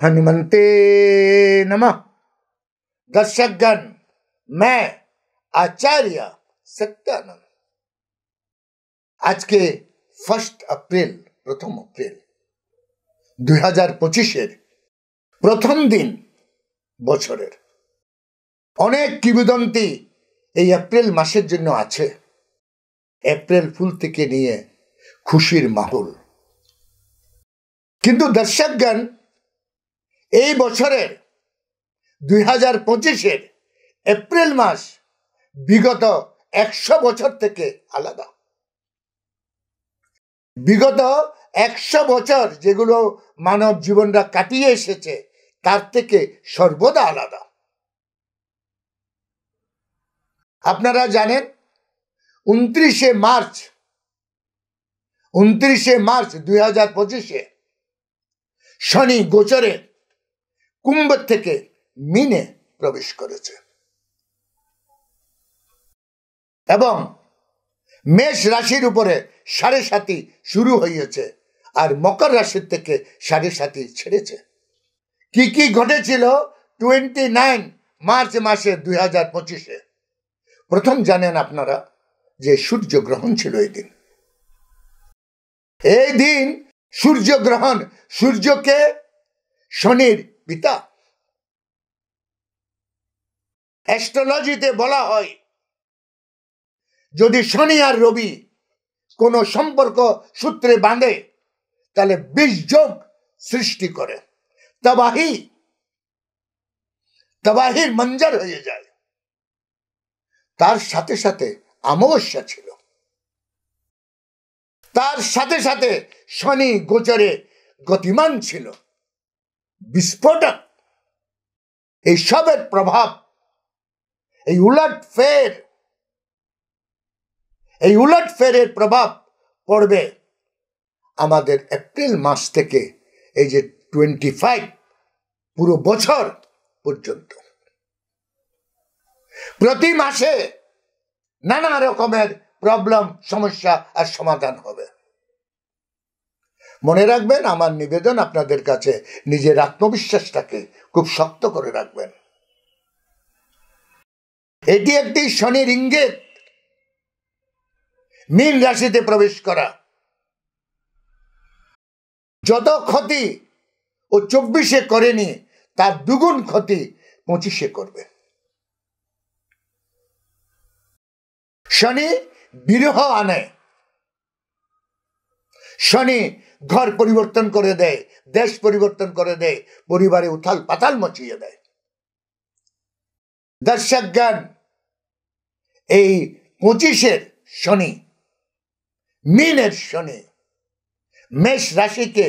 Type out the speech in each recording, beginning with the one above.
हनुमंते नमः। दर्शकगण, मैं आचार्य सत्यानंद आज के 1 एप्रिल प्रथम एप्रिल 2025 प्रथम दिन বছরের অনেক কিংবদন্তি এই এপ্রিল মাসের জন্য আছে। এপ্রিল ফুল থেকে নিয়ে খুশির মাহল। কিন্তু দর্শকগণ, এই বছরের 2025 এপ্রিল মাস বিগত 100 বছর থেকে আলাদা। বিগত 100 বছর যেগুলো মানব জীবনরা কাটিয়ে এসেছে তার থেকে সর্বদা আলাদা। আপনারা জানেন 29 মার্চ 2025 শনি গোচরে কুম্ভ থেকে মীনে প্রবেশ করেছে এবং মেষ রাশির উপরে 7.5 শুরু হয়েছে আর মকর রাশির থেকে 7.5 ছেড়েছে। কি কি ঘটেছিল 29 মার্চ মাসে 2025 প্রথম জানেন আপনারা যে সূর্যগ্রহণ ছিল এই দিন সূর্যগ্রহণ। সূর্যকে শনির পিতা। অ্যাস্ট্রোলজিতে বলা হয় যদি শনি আর রবি কোন সম্পর্ক সূত্রে বাঁধে তাহলে 20 যোগ সৃষ্টি করে, তবাহির মঞ্জর হয়ে যায়। তার সাথে সাথে অমাবস্যা ছিল, তার সাথে সাথে শনি গোচরে গতিমান ছিল, বিস্ফোরক। এই সবের প্রভাব, এই উলট ফেরের প্রভাব পড়বে আমাদের এপ্রিল মাস থেকে এই যে 25 পুরো বছর পর্যন্ত। প্রতি মাসে নানা রকমের প্রবলেম, সমস্যা আর সমাধান হবে। মনে রাখবেন, আমার নিবেদন আপনাদের কাছে নিজের আত্মবিশ্বাসটাকে খুব শক্ত করে রাখবেন। এটি একটি শনির ইঙ্গিত মীন রাশিতে প্রবেশ করা। যত ক্ষতি ও 24 করেনি তার দ্বিগুণ ক্ষতি 25 করবে। শনি বিরহ আনে, শনি ঘর পরিবর্তন করে দেয়, দেশ পরিবর্তন করে দেয়, পরিবারে উথাল পাতাল মচিয়ে দেয়। দর্শকগণ, এই 25 শনি, মীনের শনি মেষ রাশিকে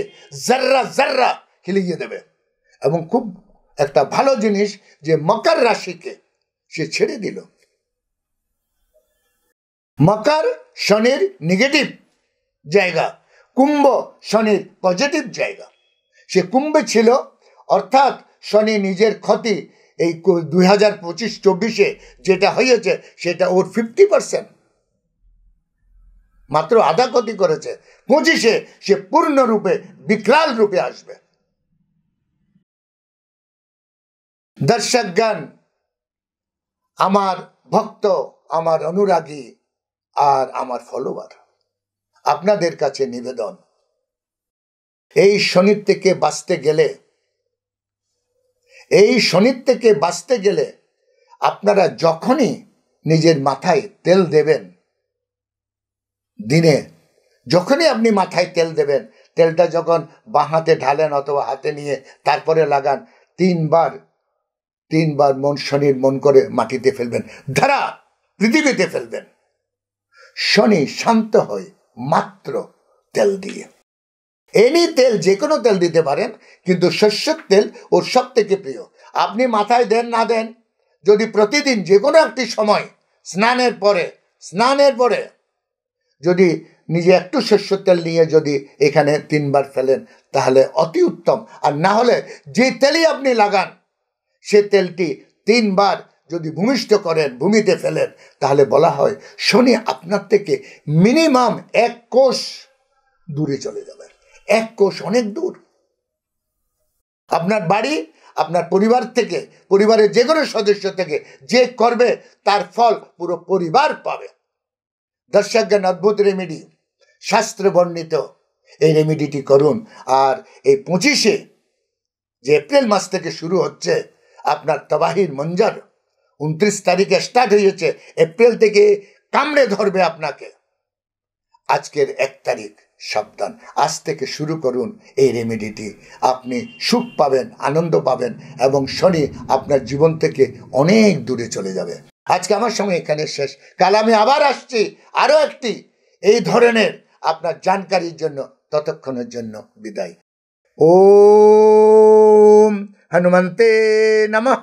জর্রা জর্রা হিলিয়ে দেবে। এবং খুব একটা ভালো জিনিস যে মকর রাশিকে সে ছেড়ে দিল। মকর শনির নেগেটিভ জায়গা, কুম্ভ শনির পজিটিভ জায়গা। সে কুম্ভে ছিল, অর্থাৎ শনি নিজের ক্ষতি এই 2025-24 যেটা হয়েছে সেটা ওর 50%, মাত্র আধা ক্ষতি করেছে। 25 সে পূর্ণরূপে বিকরাল রূপে আসবে। দর্শকগণ, আমার ভক্ত, আমার অনুরাগী আর আমার ফলোয়ার, আপনাদের কাছে নিবেদন, এই শনির থেকে বাঁচতে গেলে আপনারা যখনই নিজের মাথায় তেল দেবেন, দিনে যখনই আপনি মাথায় তেল দেবেন, তেলটা যখন বাঁ হাতে ঢালেন অথবা হাতে নিয়ে তারপরে লাগান, 3 বার শনির মন করে মাটিতে ফেলবেন, ধারা পৃথিবীতে ফেলবেন। শনি শান্ত হয় মাত্র তেল দিয়ে। এনি তেল, যে কোনো তেল দিতে পারেন, কিন্তু শস্যের তেল ওর সব থেকে প্রিয়। আপনি মাথায় দেন না দেন, যদি প্রতিদিন যে কোনো একটি সময় স্নানের পরে যদি নিজে একটু শস্যের তেল নিয়ে যদি এখানে 3 বার ফেলেন তাহলে অতি উত্তম। আর না হলে যে তেলই আপনি লাগান সে তেলটি 3 বার যদি ভূমিষ্ঠ করেন, ভূমিতে ফেলেন, তাহলে বলা হয় শনি আপনার থেকে মিনিমাম 1 কোষ দূরে চলে যাবে। 1 কোষ অনেক দূর। আপনার বাড়ি, আপনার পরিবার থেকে, পরিবারের যে কোনো সদস্য থেকে যে করবে তার ফল পুরো পরিবার পাবে। দর্শকগণ, অদ্ভুত রেমেডি, শাস্ত্রে বর্ণিত এই রেমেডিটি করুন। আর এই 25-এ যে এপ্রিল মাস থেকে শুরু হচ্ছে আপনার তবাহির মঞ্জর, 29 তারিখে স্টার্ট হয়েছে, এপ্রিল থেকে কামড়ে ধরবে আপনাকে। আজকের 1 তারিখ, সাবধান, আজ থেকে শুরু করুন এই রেমেডিটি। আপনি সুখ পাবেন, আনন্দ পাবেন এবং শনি আপনার জীবন থেকে অনেক দূরে চলে যাবে। আজকে আমার সময় এখানে শেষ। কাল আমি আবার আসছি আরো একটি এই ধরনের আপনার জানকারির জন্য। ততক্ষণের জন্য বিদায়। ওম হনুমন্তে নমঃ।